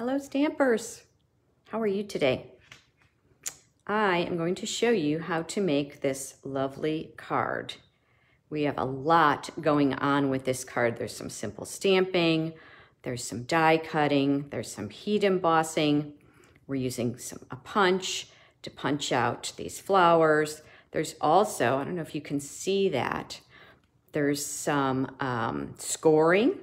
Hello stampers, how are you today? I am going to show you how to make this lovely card. We have a lot going on with this card. There's some simple stamping, there's some die cutting, there's some heat embossing. We're using a punch to punch out these flowers. There's also, I don't know if you can see that, there's some scoring.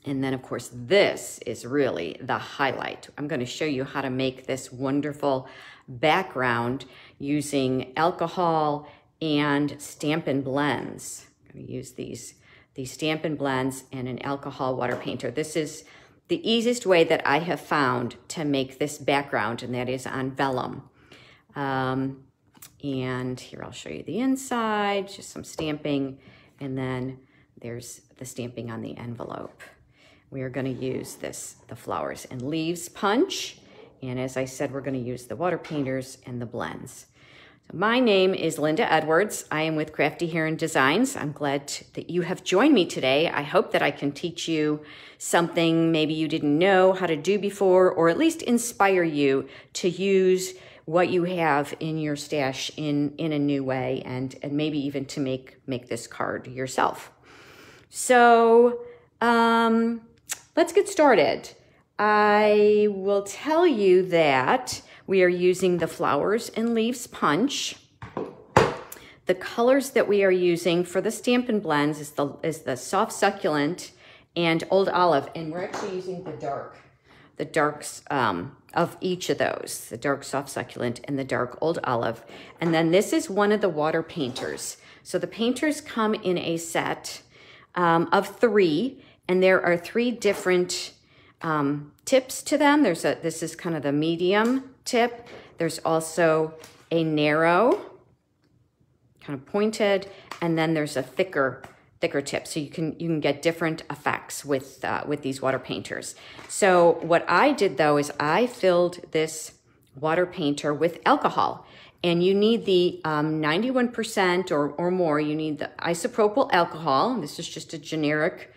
And then of course, this is really the highlight. I'm going to show you how to make this wonderful background using alcohol and Stampin Blends. I'm going to use these Stampin Blends and an alcohol water painter. This is the easiest way that I have found to make this background, and that is on vellum. And here I'll show you the inside, just some stamping, and then there's the stamping on the envelope. We are going to use the flowers and leaves punch. And as I said, we're going to use the water painters and the blends. So my name is Linda Edwards. I am with Crafty Heron Designs. I'm glad that you have joined me today. I hope that I can teach you something maybe you didn't know how to do before, or at least inspire you to use what you have in your stash in a new way, and maybe even to make this card yourself. So, let's get started. I will tell you that we are using the flowers and leaves punch. The colors that we are using for the Stampin Blends is the soft succulent and old olive, and we're actually using the darks of each of those, the dark soft succulent and the dark old olive. And then this is one of the water painters. So the painters come in a set of 3. And there are 3 different tips to them. This is kind of the medium tip. There's also a narrow, kind of pointed, and then there's a thicker tip. So you can get different effects with these water painters. So what I did though is I filled this water painter with alcohol. And you need the 91% or more. You need the isopropyl alcohol. This is just a generic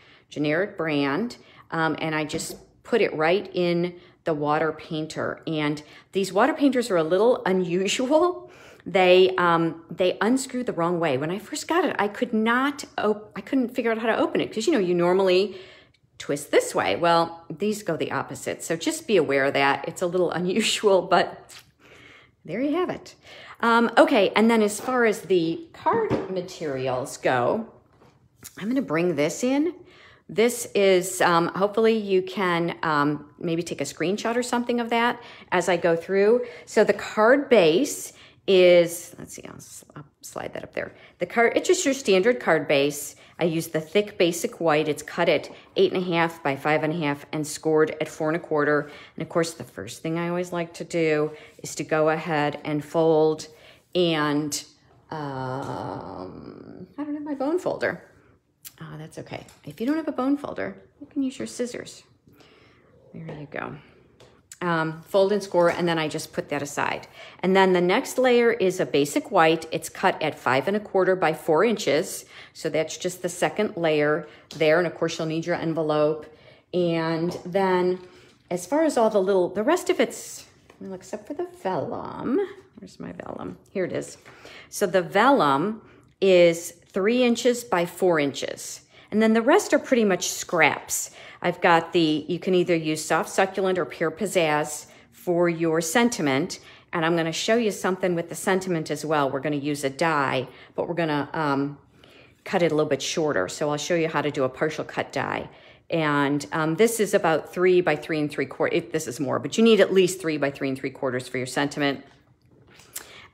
brand, and I just put it right in the water painter. And these water painters are a little unusual. They unscrew the wrong way. When I first got it, I couldn't figure out how to open it, because you normally twist this way. Well, these go the opposite. So just be aware of that. It's a little unusual, but there you have it. Okay, and then as far as the card materials go, I'm going to bring this in. This is, hopefully you can maybe take a screenshot or something of that as I go through. So the card base is, let's see, I'll slide that up there. It's just your standard card base. I use the thick basic white. It's cut at 8.5 by 5.5 and scored at 4 1/4. And of course, the first thing I always like to do is to go ahead and fold, and I don't have my bone folder. That's okay. If you don't have a bone folder, you can use your scissors. There you go. Fold and score, and then I just put that aside. And then the next layer is a basic white. It's cut at 5 1/4 by 4 inches. So that's just the second layer there. And of course, you'll need your envelope. And then as far as all the rest of it's, well, except for the vellum. Where's my vellum? Here it is. So the vellum is 3 inches by 4 inches. And then the rest are pretty much scraps. I've got you can either use soft succulent or Pear Pizzaz for your sentiment. And I'm going to show you something with the sentiment as well. We're going to use a die, but we're going to cut it a little bit shorter. So I'll show you how to do a partial cut die. And this is about 3 by 3 3/4. This is more, but you need at least 3 by 3 3/4 for your sentiment.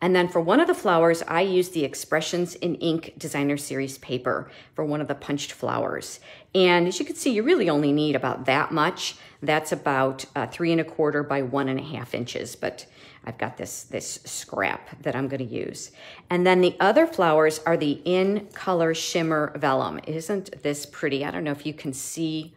And then for one of the flowers, I used the Expressions in Ink Designer Series paper for one of the punched flowers. And as you can see, you really only need about that much. That's about 3 1/4 by 1.5 inches. But I've got this scrap that I'm going to use. And then the other flowers are the In Color Shimmer Vellum. Isn't this pretty? I don't know if you can see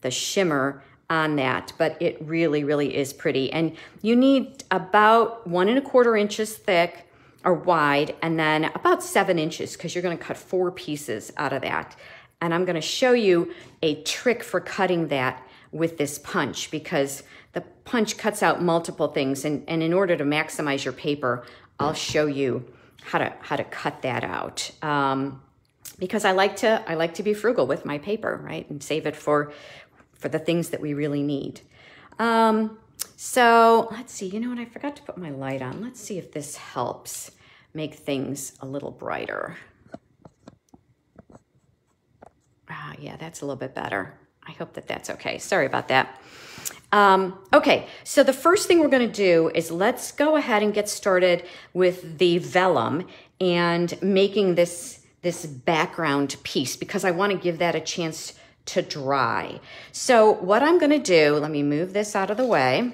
the shimmer on that, but it really, really is pretty. And you need about 1 1/4 inches thick or wide, and then about 7 inches, because you're going to cut 4 pieces out of that. And I'm going to show you a trick for cutting that with this punch because the punch cuts out multiple things. And in order to maximize your paper, I'll show you how to cut that out. Because I like to be frugal with my paper, right? And save it for the things that we really need. So let's see, you know what? I forgot to put my light on. Let's see if this helps make things a little brighter. Yeah, that's a little bit better. I hope that that's okay. Sorry about that. Okay, so the first thing we're going to do is let's go ahead and get started with the vellum and making this background piece because I want to give that a chance to dry. So what I'm going to do, let me move this out of the way,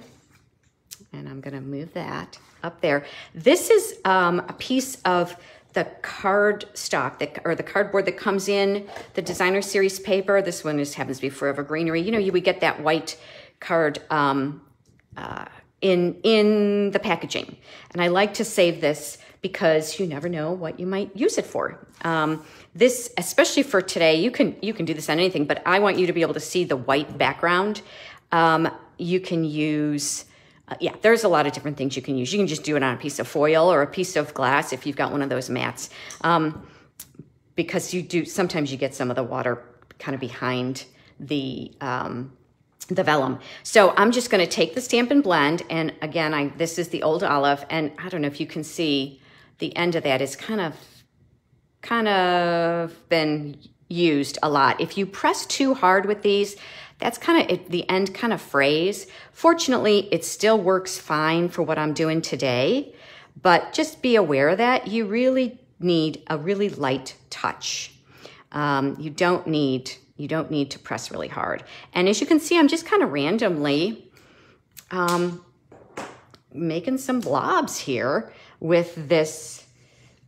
and I'm going to move that up there. This is a piece of the cardstock or the cardboard that comes in the designer series paper. This one just happens to be Forever Greenery. You know, we get that white card in the packaging. And I like to save this because you never know what you might use it for. This, especially for today, you can do this on anything, but I want you to be able to see the white background. You can use, yeah, there's a lot of different things you can use. You can just do it on a piece of foil or a piece of glass if you've got one of those mats. Because sometimes you get some of the water kind of behind the vellum. So I'm just going to take the Stampin' Blend, and again, this is the Old Olive, and I don't know if you can see the end of that is kind of been used a lot. If you press too hard with these, that's kind of the end kind of frays. Fortunately, it still works fine for what I'm doing today, but just be aware that you really need a really light touch. You don't need to press really hard. And as you can see, I'm just kind of randomly making some blobs here with this,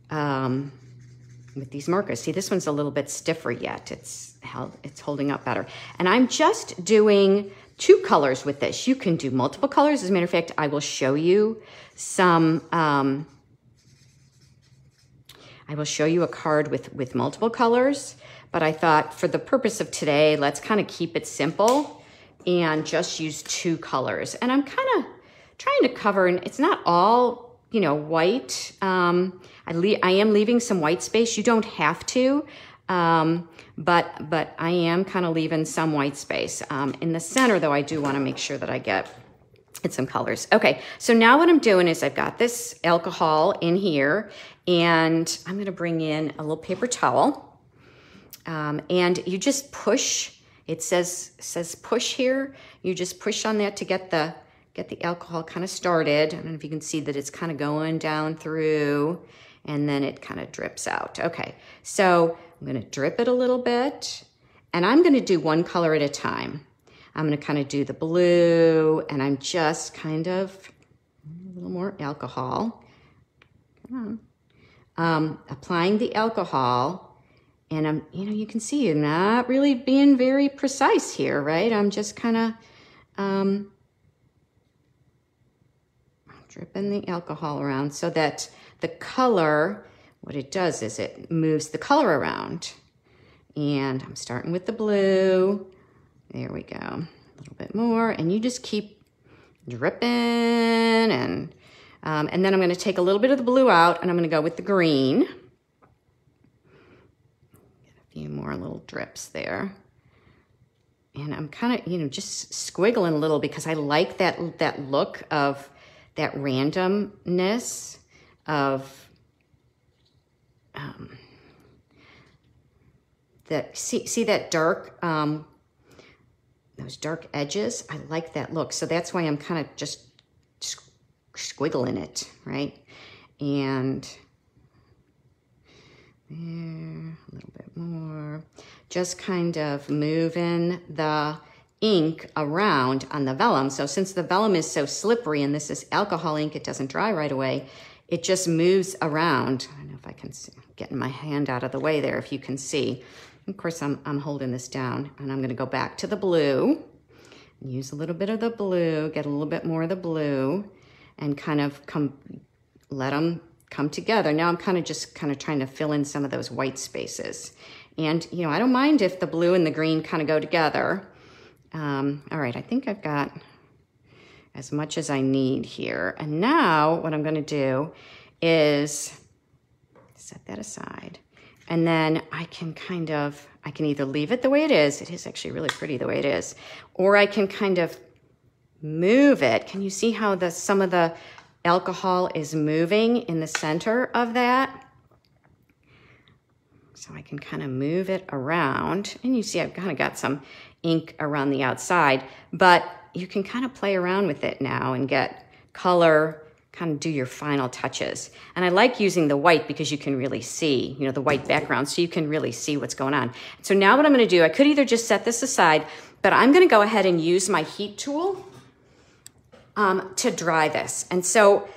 with these markers. See, this one's a little bit stiffer yet. It's holding up better. And I'm just doing 2 colors with this. You can do multiple colors. As a matter of fact, I will show you some, I will show you a card with multiple colors. But I thought for the purpose of today, let's kind of keep it simple and just use 2 colors. And I'm kind of trying to cover, and it's not all, you know, white. I am leaving some white space. You don't have to, but I am kind of leaving some white space. In the center, though, I do want to make sure that I get some colors. Okay, so now what I'm doing is I've got this alcohol in here, and I'm going to bring in a little paper towel. And you just push, it says push here. You just push on that to get the alcohol kind of started. I don't know if you can see that it's kind of going down through, and then it kind of drips out. Okay, so I'm going to drip it a little bit, and I'm going to do 1 color at a time. I'm going to kind of do the blue, and I'm just kind of a little more alcohol. Come on. Applying the alcohol. And I'm, you know, you can see I'm not really being very precise here, right? I'm just kind of dripping the alcohol around so that the color, what it does is it moves the color around. And I'm starting with the blue. There we go. A little bit more. And you just keep dripping. And then I'm going to take a little bit of the blue out, and I'm going to go with the green. Few more little drips there. And I'm kind of, you know, just squiggling a little because I like that look of that randomness of that, see that dark, those dark edges? I like that look. So that's why I'm kind of just squiggling it, right? And there, a little bit more. Just kind of moving the ink around on the vellum. So since the vellum is so slippery and this is alcohol ink, it doesn't dry right away. It just moves around. I don't know if I can see, getting my hand out of the way there if you can see. Of course, I'm holding this down, and I'm going to go back to the blue. Use a little bit of the blue, get a little bit more of the blue, and kind of let them come together. Now I'm kind of trying to fill in some of those white spaces. And, you know, I don't mind if the blue and the green kind of go together. All right, I think I've got as much as I need here. And now what I'm gonna do is set that aside. And then I can either leave it the way it is actually really pretty the way it is, or I can kind of move it. Can you see how some of the alcohol is moving in the center of that? So I can kind of move it around, and you see I've kind of got some ink around the outside, but you can kind of play around with it now and get color, kind of do your final touches. And I like using the white because you can really see, the white background, so you can really see what's going on. So now what I'm gonna do, I could either just set this aside, but I'm gonna go ahead and use my heat tool to dry this. And so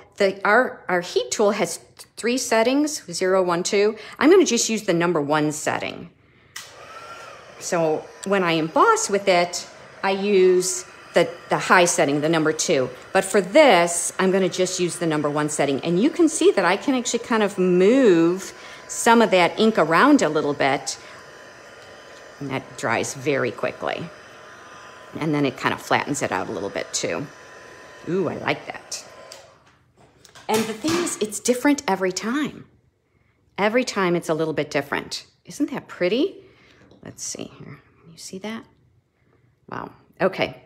our heat tool has 3 settings, 0, 1, 2. I'm gonna just use the number 1 setting. So when I emboss with it, I use the high setting, the number 2. But for this, I'm gonna just use the number 1 setting. And you can see that I can actually kind of move some of that ink around a little bit, and that dries very quickly. And then it kind of flattens it out a little bit too. Ooh, I like that. And the thing is, it's different every time. Every time it's a little bit different. Isn't that pretty? Let's see here. Can you see that? Wow. Okay.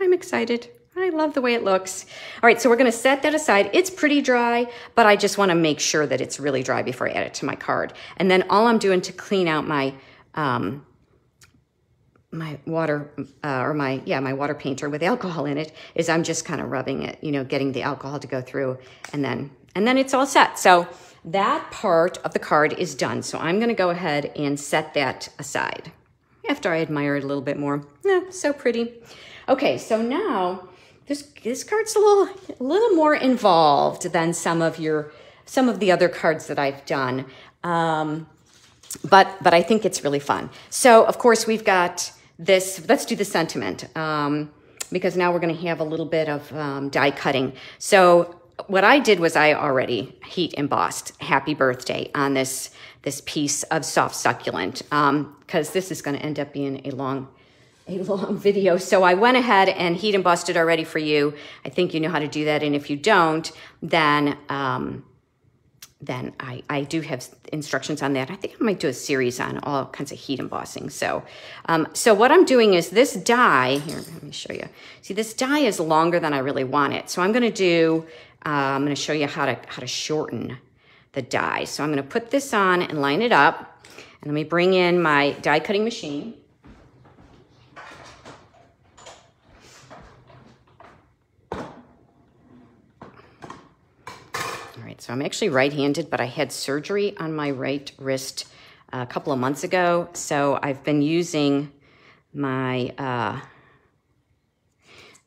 I'm excited. I love the way it looks. All right, so we're gonna set that aside. It's pretty dry, but I just wanna make sure that it's really dry before I add it to my card. And then all I'm doing to clean out my my water, my water painter with alcohol in it, is I'm just kind of rubbing it, getting the alcohol to go through, and then it's all set. So that part of the card is done. So I'm gonna go ahead and set that aside after I admire it a little bit more. So pretty. Okay, so now this card's a little more involved than some of the other cards that I've done. But I think it's really fun. So of course we've got this. Let's do the sentiment, because now we're going to have a little bit of die cutting. So what I did was I already heat embossed "Happy Birthday" on this piece of soft succulent, because this is going to end up being a long video. So I went ahead and heat embossed it already for you. I think you know how to do that, and if you don't, then I do have instructions on that. I think I might do a series on all kinds of heat embossing. So what I'm doing is this die, here, let me show you. See, this die is longer than I really want it. So I'm gonna show you how to shorten the die. So I'm gonna put this on and line it up. And let me bring in my die cutting machine. So I'm actually right-handed, but I had surgery on my right wrist a couple of months ago. So I've been using my,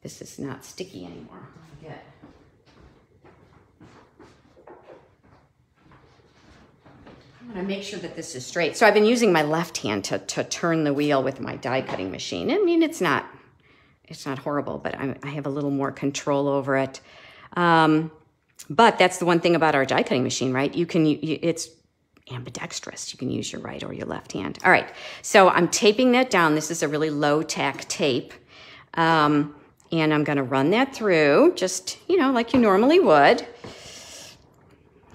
this is not sticky anymore. I'm gonna make sure that this is straight. So I've been using my left hand to turn the wheel with my die cutting machine. I mean, it's not horrible, but I have a little more control over it. But that's the one thing about our die cutting machine, right? It's ambidextrous. You can use your right or your left hand. All right, so I'm taping that down. This is a really low tack tape. And I'm gonna run that through just, like you normally would.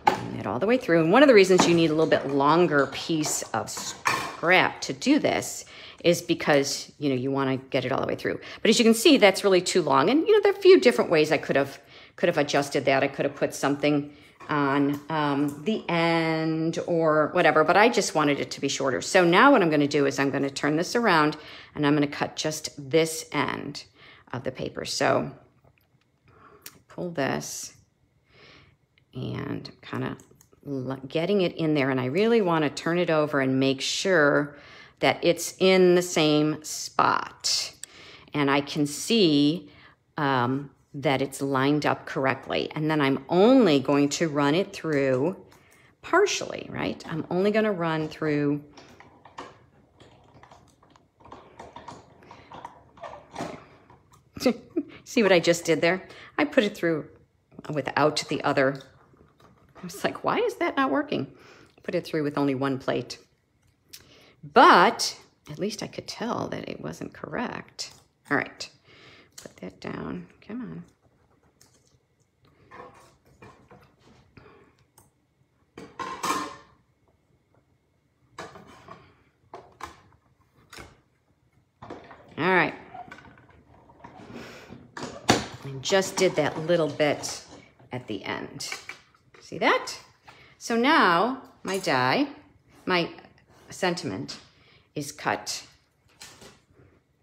Run it all the way through. And one of the reasons you need a little bit longer piece of scrap to do this is because, you wanna get it all the way through. But as you can see, that's really too long. And, there are a few different ways I could have adjusted that. I could have put something on the end or whatever, but I just wanted it to be shorter. So now what I'm going to do is I'm going to turn this around and I'm going to cut just this end of the paper. So pull this and kind of getting it in there, and I really want to turn it over and make sure that it's in the same spot. And I can see that it's lined up correctly. And then I'm only going to run it through partially, right? I'm only going to run through see what I just did there? I put it through without the other. I was like, why is that not working? Put it through with only one plate. But at least I could tell that it wasn't correct. All right, put that down. Come on. All right. And just did that little bit at the end. See that? So now my die, my sentiment is cut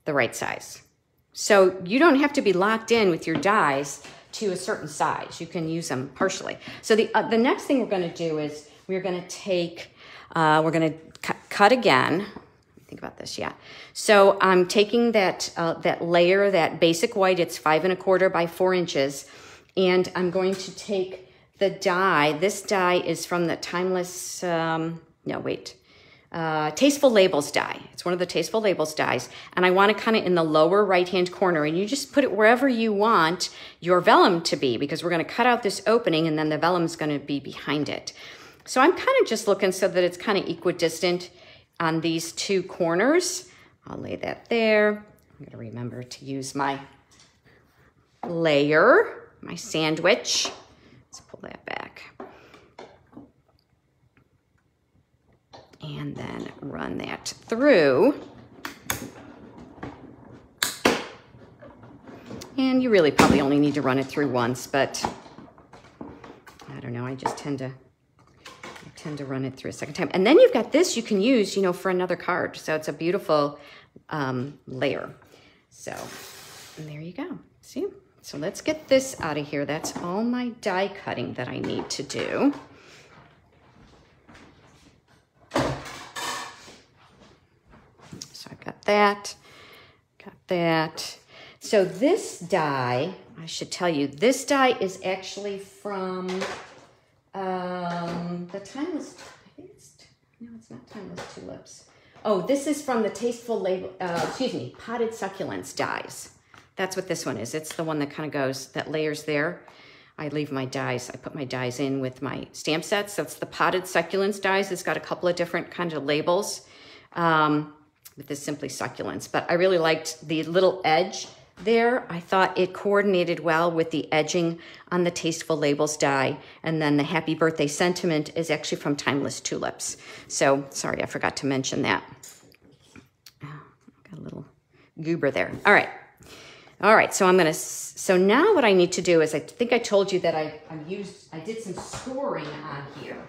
the right size. So you don't have to be locked in with your dies to a certain size. You can use them partially. So the next thing we're going to do is we're going to take, we're going to cut again. Think about this, yeah. So I'm taking that that layer, that basic white, it's 5 1/4 by 4 inches, and I'm going to take the die. This die is from the Timeless, Tasteful Labels die. It's one of the Tasteful Labels dies, and I want it kind of in the lower right-hand corner, and you just put it wherever you want your vellum to be, because we're going to cut out this opening, and then the vellum is going to be behind it. So I'm kind of just looking so that it's kind of equidistant on these two corners. I'll lay that there. I'm going to remember to use my layer, my sandwich. Let's pull that back. And then run that through. And you really probably only need to run it through once, but I don't know, I just tend to run it through a second time. And then you've got this you can use, you know, for another card. So it's a beautiful layer. So and there you go. See? So let's get this out of here. That's all my die cutting that I need to do. So I've got that, got that. So this die, I should tell you, this die is actually from the Timeless, I think it's, no, it's not Timeless Tulips. Oh, this is from the Tasteful label, Potted Succulents dies. That's what this one is. It's the one that kind of goes, that layers there. I leave my dies, I put my dies in with my stamp sets. So it's the Potted Succulents dies. It's got a couple of different kinds of labels. With this Simply Succulents. But I really liked the little edge there. I thought it coordinated well with the edging on the Tasteful Labels die. And then the Happy Birthday sentiment is actually from Timeless Tulips. So, sorry, I forgot to mention that. Oh, got a little goober there. All right. All right, so so now what I need to do is, I think I told you that I did some scoring on here.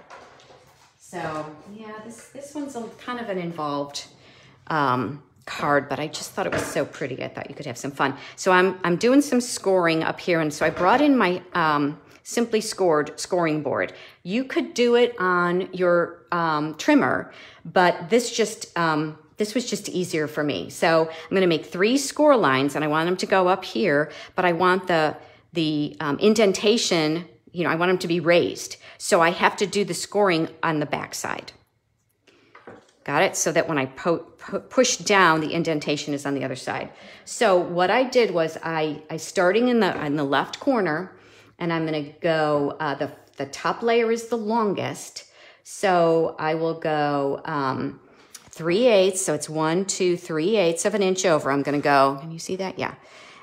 So, yeah, this one's kind of an involved card, but I just thought it was so pretty. I thought you could have some fun. So I'm doing some scoring up here, and so I brought in my Simply Scored scoring board. You could do it on your trimmer, but this was just easier for me. So I'm going to make 3 score lines, and I want them to go up here, but I want the indentation, you know, I want them to be raised. So I have to do the scoring on the back side. Got it? So that when I push down, the indentation is on the other side. So what I did was I starting in the left corner, and I'm going to go, the top layer is the longest. So I will go 3/8. So it's 1, 2, 3/8 of an inch over. I'm going to go, can you see that? Yeah.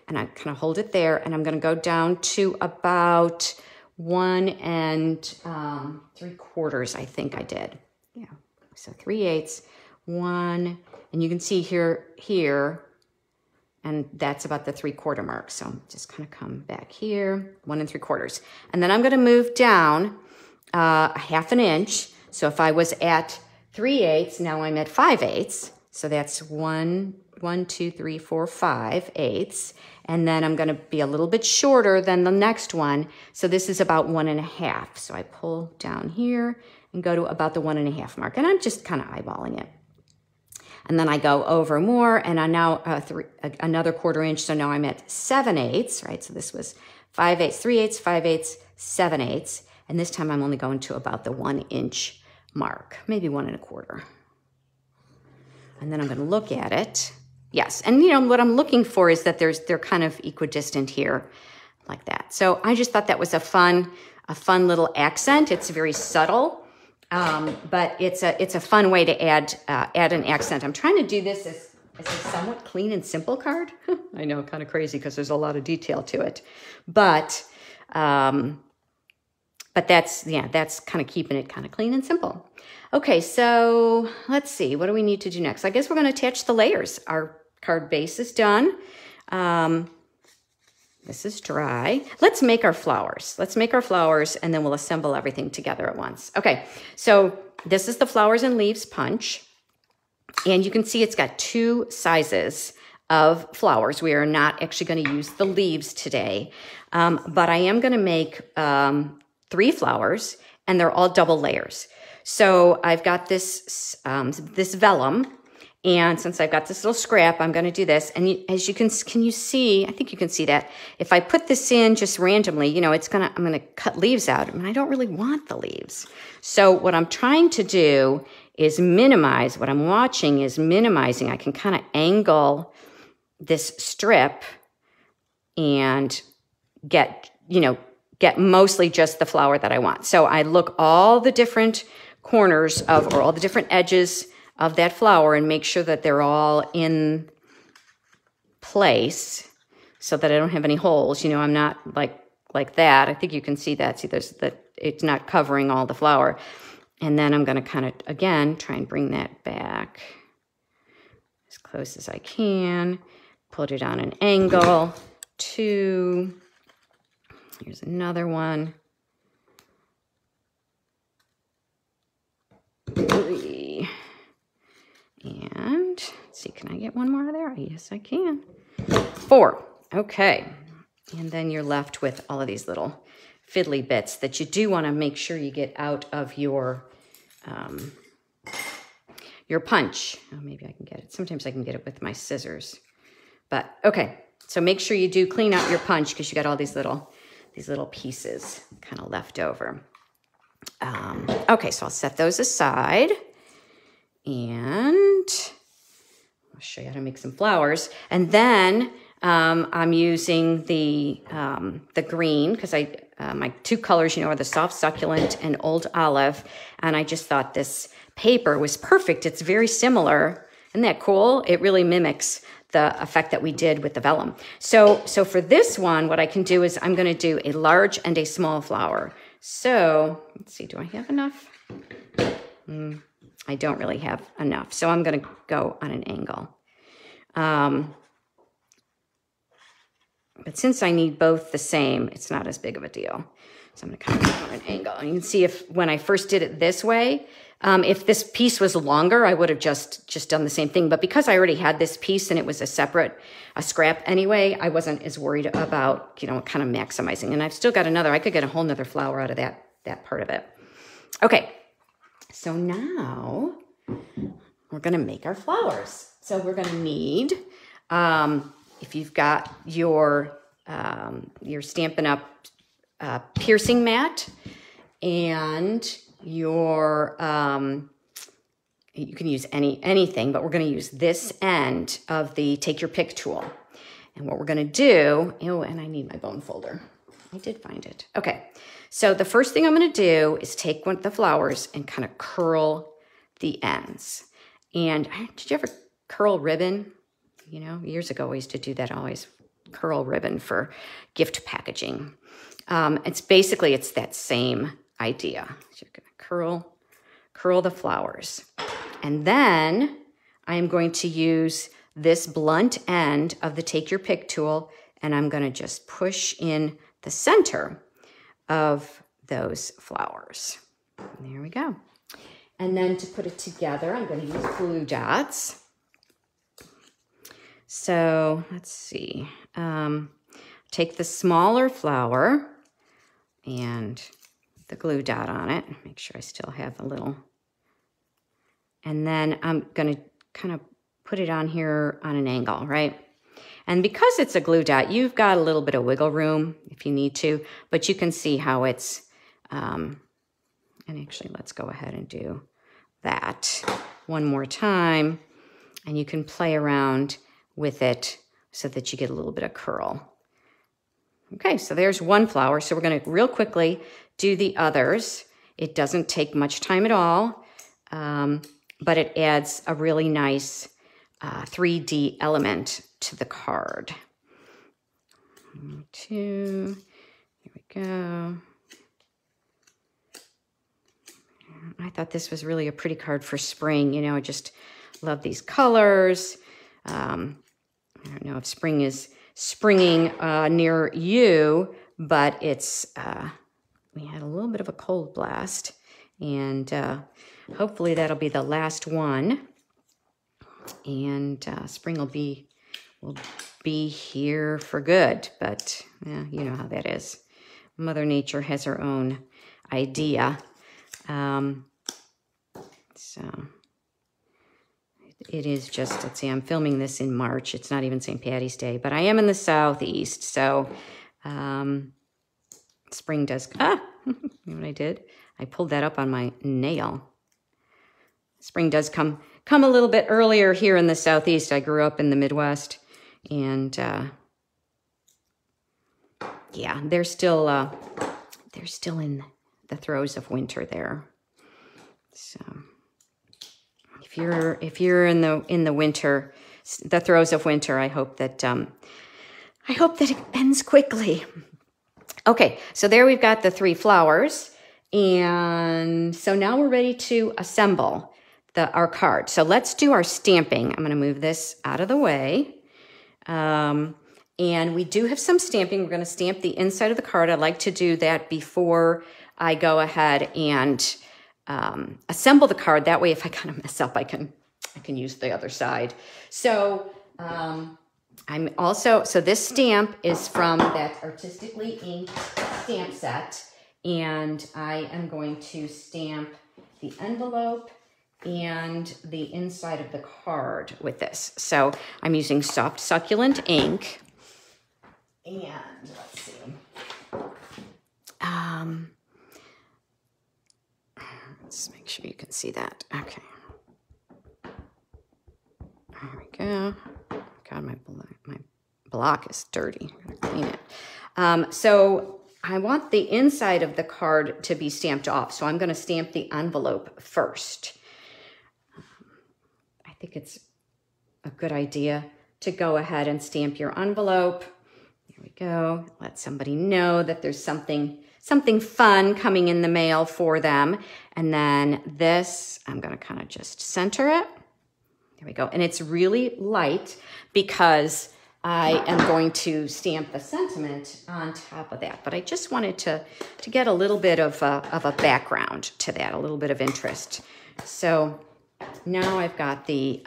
And I kind of hold it there, and I'm going to go down to about 1 3/4, I think I did. Yeah. So 3/8, 1, and you can see here, and that's about the 3/4 mark. So just kind of come back here, 1 3/4. And then I'm going to move down 1/2 inch. So if I was at 3/8, now I'm at 5/8. So that's 1, 2, 3, 4, 5/8. And then I'm going to be a little bit shorter than the next one. So this is about 1 1/2. So I pull down here and go to about the 1 1/2 mark. And I'm just kind of eyeballing it. And then I go over more, and I now another 1/4 inch. So now I'm at 7/8, right? So this was 5/8, 3/8, 5/8, 7/8. And this time I'm only going to about the 1 inch mark, maybe 1 1/4. And then I'm going to look at it. Yes, and you know what I'm looking for is that they're kind of equidistant here, like that. So I just thought that was a fun little accent. It's very subtle, but it's a fun way to add an accent. I'm trying to do this as as a somewhat clean and simple card. I know, kind of crazy because there's a lot of detail to it. But that's kind of keeping it kind of clean and simple. Okay, so let's see. What do we need to do next? I guess we're going to attach the layers. Our card base is done. This is dry. Let's make our flowers. Let's make our flowers, and then we'll assemble everything together at once. Okay, so this is the flowers and leaves punch. And you can see it's got 2 sizes of flowers. We are not actually going to use the leaves today, but I am going to make 3 flowers, and they're all double layers. So I've got this vellum, and since I've got this little scrap, I'm going to do this. And as you can you see? I think you can see that if I put this in just randomly, you know, I'm going to cut leaves out, and I don't really want the leaves. So what I'm trying to do is minimize. What I'm watching is minimizing. I can kind of angle this strip and get mostly just the flower that I want. So I look all the different corners or all the different edges of that flower and make sure that they're all in place so that I don't have any holes. You know, I'm not like that. I think you can see that. See, it's not covering all the flower. And then I'm going to kind of, again, try and bring that back as close as I can. Put it on an angle. 2. Here's another one. 3. And let's see, can I get one more there? Yes, I can. 4. Okay. And then you're left with all of these little fiddly bits that you do want to make sure you get out of your punch. Oh, maybe I can get it. Sometimes I can get it with my scissors. But okay, so make sure you do clean out your punch because you got all these little pieces kind of left over. Okay, so I'll set those aside, and I'll show you how to make some flowers. And then I'm using the green because my 2 colors, you know, are the soft succulent and old olive. And I just thought this paper was perfect. It's very similar. Isn't that cool? It really mimics the effect that we did with the vellum. So for this one, what I can do is I'm going to do a large and a small flower. So let's see, do I have enough? I don't really have enough. So I'm going to go on an angle. But since I need both the same, it's not as big of a deal. So I'm going to kind of go on an angle. And you can see when I first did it this way, if this piece was longer, I would have just done the same thing. But because I already had this piece and it was a scrap anyway, I wasn't as worried about, you know, kind of maximizing. And I've still got another. I could get a whole nother flower out of that part of it. Okay, so now we're going to make our flowers. So we're going to need, if you've got your Stampin' Up piercing mat and your, you can use anything, but we're going to use this end of the Take Your Pick tool. And what we're going to do, and I need my bone folder. I did find it. Okay, so the first thing I'm going to do is take one of the flowers and kind of curl the ends. And did you ever curl ribbon? You know, years ago, I used to do that, always curl ribbon for gift packaging. It's that same idea. So you're going to curl the flowers. And then I'm going to use this blunt end of the Take Your Pick tool, and I'm going to just push in the center of those flowers. And there we go. And then to put it together, I'm going to use glue dots. So let's see. Take the smaller flower and the glue dot on it. Make sure I still have a little. And then I'm going to kind of put it on here on an angle, right? And because it's a glue dot, you've got a little bit of wiggle room if you need to, but you can see how it's, and actually let's go ahead and do that one more time. And you can play around with it so that you get a little bit of curl. Okay, so there's one flower. So we're going to real quickly do the others. It doesn't take much time at all, but it adds a really nice 3D element to the card. 2, here we go. I thought this was really a pretty card for spring. You know, I just love these colors. I don't know if spring is springing near you, but it's, we had a little bit of a cold blast, and hopefully that'll be the last one. And spring will be here for good, but yeah, you know how that is. Mother Nature has her own idea. So it is just, let's see, I'm filming this in March. It's not even St. Patty's Day, but I am in the Southeast. So spring does, you know what I did? I pulled that up on my nail. Spring does come a little bit earlier here in the Southeast. I grew up in the Midwest, and yeah, they're still in the throes of winter there. So if you're in the winter, the throes of winter, I hope that it ends quickly. Okay, so there we've got the 3 flowers, and so now we're ready to assemble our card. So let's do our stamping. I'm going to move this out of the way. And we do have some stamping. We're going to stamp the inside of the card. I like to do that before I go ahead and assemble the card. That way, if I kind of mess up, I can use the other side. So so this stamp is from that Artistically inked stamp set, and I am going to stamp the envelope and the inside of the card with this. So I'm using soft succulent ink, and let's see. Let's make sure you can see that. Okay. There we go. God, my block is dirty. I'm gonna clean it. So I want the inside of the card to be stamped off. So I'm going to stamp the envelope first. I think it's a good idea to go ahead and stamp your envelope. There we go. Let somebody know that there's something fun coming in the mail for them. And then this, I'm going to kind of just center it. There we go. And it's really light because I am going to stamp the sentiment on top of that. But I just wanted to get a little bit of a background to that, a little bit of interest. So now I've got the,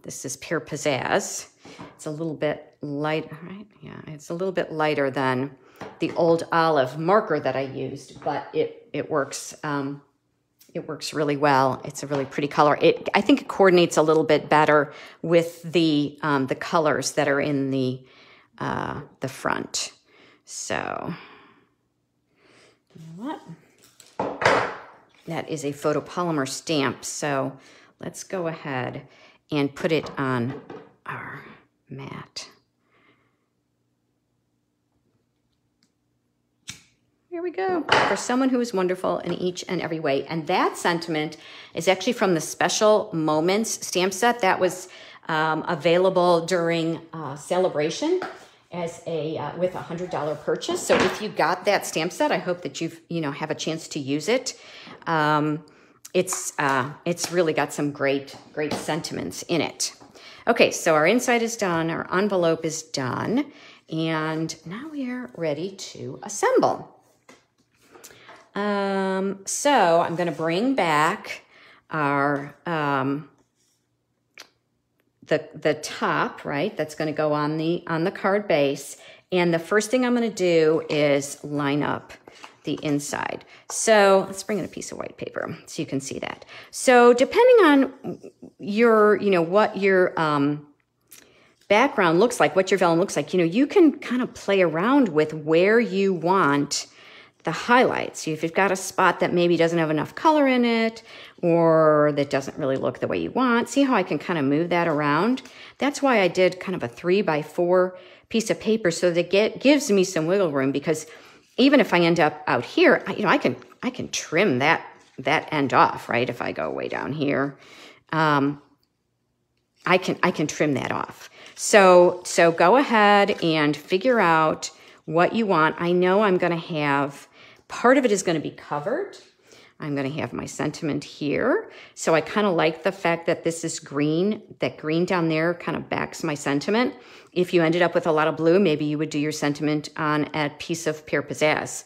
this is Pear Pizzaz. It's a little bit light, right? Yeah, it's a little bit lighter than the old olive marker that I used, but it works. It works really well. It's a really pretty color. I think it coordinates a little bit better with the colors that are in the front. So, you know what? That is a photopolymer stamp. So let's go ahead and put it on our mat. Here we go. For someone who is wonderful in each and every way. And that sentiment is actually from the Special Moments stamp set that was available during Celebration as with a $100 purchase. So if you got that stamp set, I hope that you have a chance to use it. It's really got some great sentiments in it. Okay, so our inside is done, our envelope is done, and now we are ready to assemble. So I'm going to bring back our, the top, right? That's going to go on the card base. And the first thing I'm going to do is line up the inside. So let's bring in a piece of white paper so you can see that. So depending on your, what your, background looks like, what your vellum looks like, you can kind of play around with where you want the highlights. If you've got a spot that maybe doesn't have enough color in it or that doesn't really look the way you want, see how I can kind of move that around? That's why I did kind of a 3x4 piece of paper so that it gives me some wiggle room, because even if I end up out here, I can trim that end off, right? If I go way down here. I I can trim that off. So go ahead and figure out what you want. I know I'm going to have, part of it is going to be covered. I'm going to have my sentiment here. So I kind of like the fact that this is green. That green down there kind of backs my sentiment. If you ended up with a lot of blue, maybe you would do your sentiment on a piece of Pear Pizzaz.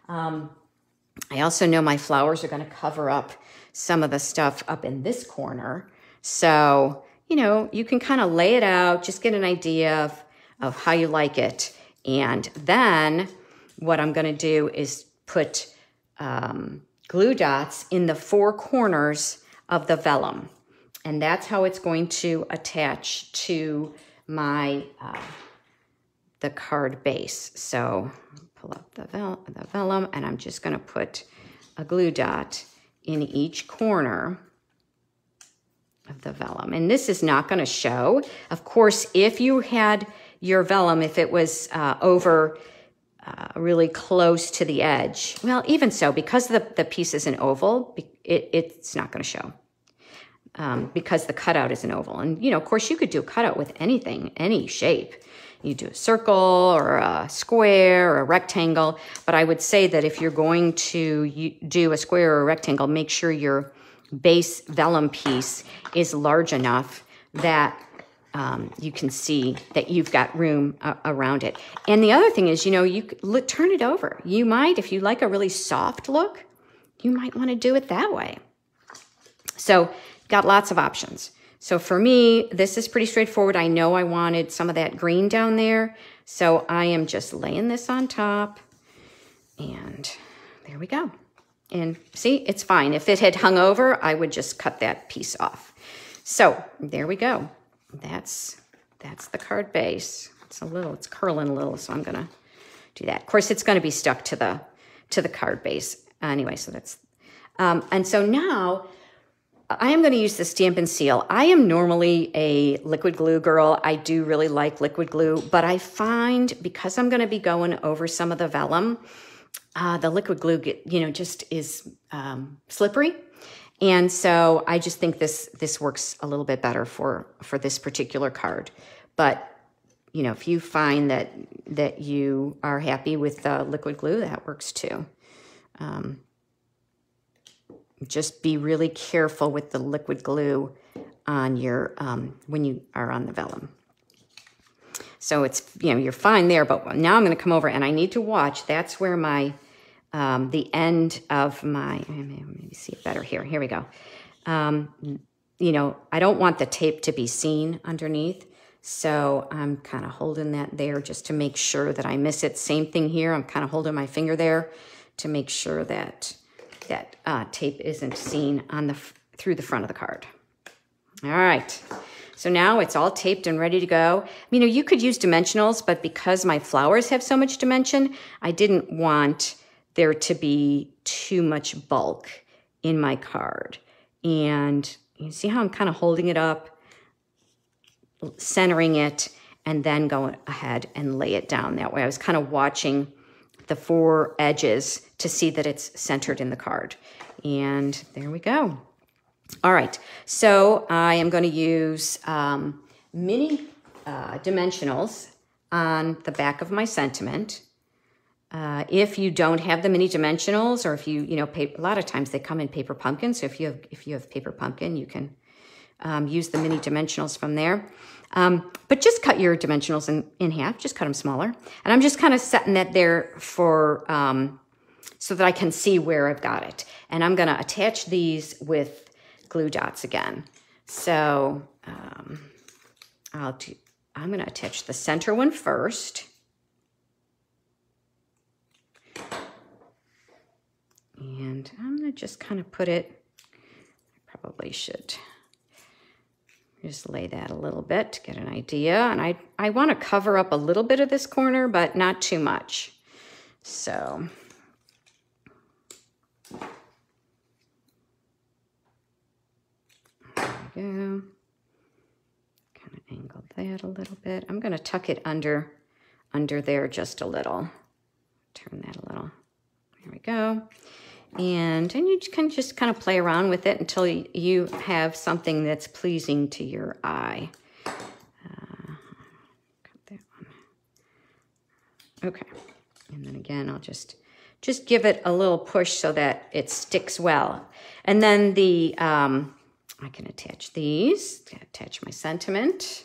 I also know my flowers are going to cover up some of the stuff up in this corner. So, you know, you can kind of lay it out, just get an idea of how you like it. And then what I'm going to do is put glue dots in the 4 corners of the vellum. And that's how it's going to attach to my the card base. So pull up the vellum, and I'm just going to put a glue dot in each corner of the vellum. And this is not going to show. Of course, if you had your vellum, if it was over really close to the edge, well, even so, because the piece is an oval, it's not going to show. Because the cutout is an oval. And, you know, of course, you could do a cutout with anything, any shape. You do a circle or a square or a rectangle. But I would say that if you're going to do a square or a rectangle, make sure your base vellum piece is large enough that you can see that you've got room around it. And the other thing is, you know, you turn it over. You might, if you like a really soft look, you might want to do it that way. So got lots of options. So for me, this is pretty straightforward. I know I wanted some of that green down there. So I am just laying this on top. And there we go. And see, it's fine. If it had hung over, I would just cut that piece off. So there we go. That's the card base. It's curling a little, so I'm gonna do that. Of course, it's gonna be stuck to the card base anyway. So that's and so now I am going to use the Stampin' Seal. I am normally a liquid glue girl. I do really like liquid glue, but I find because I'm going to be going over some of the vellum, the liquid glue just is slippery. And so I just think this works a little bit better for this particular card. But, you know, if you find that you are happy with liquid glue, that works too. Just be really careful with the liquid glue on your when you are on the vellum. So it's, you know, you're fine there, but now I'm going to come over and I need to watch. That's where my the end of my, maybe see it better here. Here we go. You know, I don't want the tape to be seen underneath, so I'm kind of holding that there just to make sure that I miss it. Same thing here. I'm kind of holding my finger there to make sure that tape isn't seen on through the front of the card. All right, so now it's all taped and ready to go. You know, you could use dimensionals, but because my flowers have so much dimension, I didn't want there to be too much bulk in my card. And you see how I'm kind of holding it up, centering it, and then going ahead and lay it down that way. I was kind of watching the 4 edges to see that it's centered in the card. And there we go. All right, so I am going to use mini dimensionals on the back of my sentiment. If you don't have the mini dimensionals, or if you know, a lot of times they come in paper pumpkin. So if you have paper pumpkin, you can use the mini dimensionals from there. But just cut your dimensionals in half, just cut them smaller. And I'm just kind of setting that there for, so that I can see where I've got it. And I'm gonna attach these with glue dots again. So I'm gonna attach the center one first. And I'm gonna just kind of put it, I probably should just lay that a little bit to get an idea. And I want to cover up a little bit of this corner, but not too much. So there we go. Kind of angle that a little bit. I'm going to tuck it under there just a little. Turn that a little. There we go. And you can just kind of play around with it until you have something that's pleasing to your eye. Cut that one. Okay, and then again, I'll just give it a little push so that it sticks well. And then I can attach these, attach my sentiment.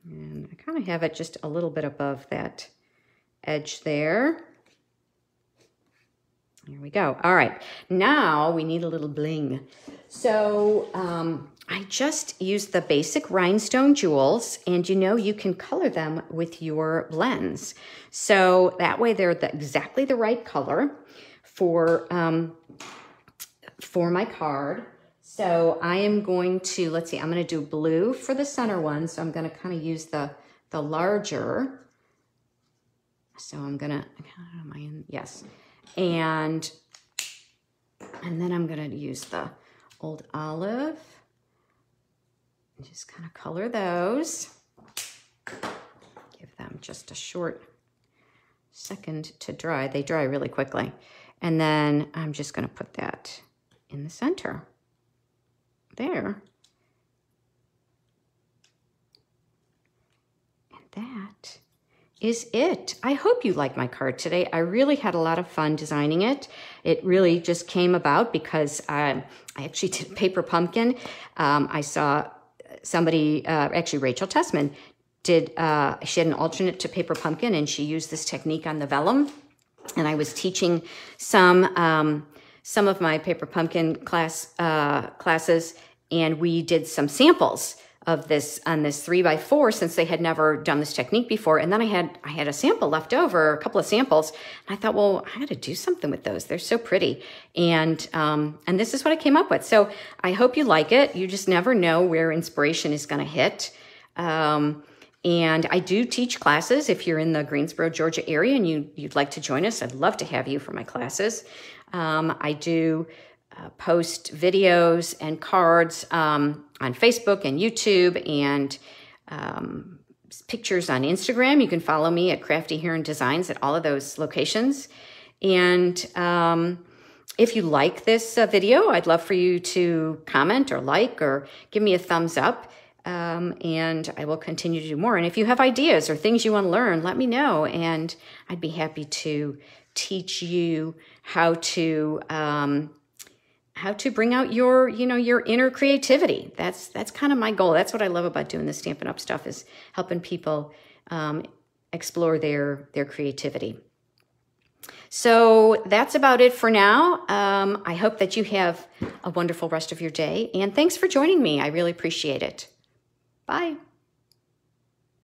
And I kind of have it just a little bit above that edge there. There we go. All right, now we need a little bling. So I just used the basic rhinestone jewels, and you can color them with your blends. So that way they're exactly the right color for my card. So I am going to, let's see, I'm going to do blue for the center one. So I'm going to kind of use the larger. So I'm going to, yes. And then I'm going to use the old olive and just kind of color those. Give them just a short second to dry. They dry really quickly. And then I'm just going to put that in the center. There. And that is it. I hope you like my card today. I really had a lot of fun designing it. It really just came about because I actually did a paper pumpkin. I saw somebody, actually Rachel Tessman, she had an alternate to paper pumpkin, and she used this technique on the vellum. And I was teaching some of my paper pumpkin classes, and we did some samples of this on this 3x4 since they had never done this technique before. And then I had a sample left over, a couple of samples, and I thought, well, I got to do something with those. They're so pretty. And this is what I came up with. So I hope you like it. You just never know where inspiration is going to hit. And I do teach classes. If you're in the Greensboro, Georgia area and you'd like to join us, I'd love to have you for my classes. I do post videos and cards on Facebook and YouTube, and pictures on Instagram. You can follow me at Crafty Heron Designs at all of those locations. And if you like this video, I'd love for you to comment or like or give me a thumbs up. And I will continue to do more. And if you have ideas or things you want to learn, let me know. And I'd be happy to teach you how to bring out your inner creativity. That's kind of my goal. That's what I love about doing the Stampin' Up stuff, is helping people explore their creativity. So that's about it for now. I hope that you have a wonderful rest of your day. And thanks for joining me. I really appreciate it. Bye.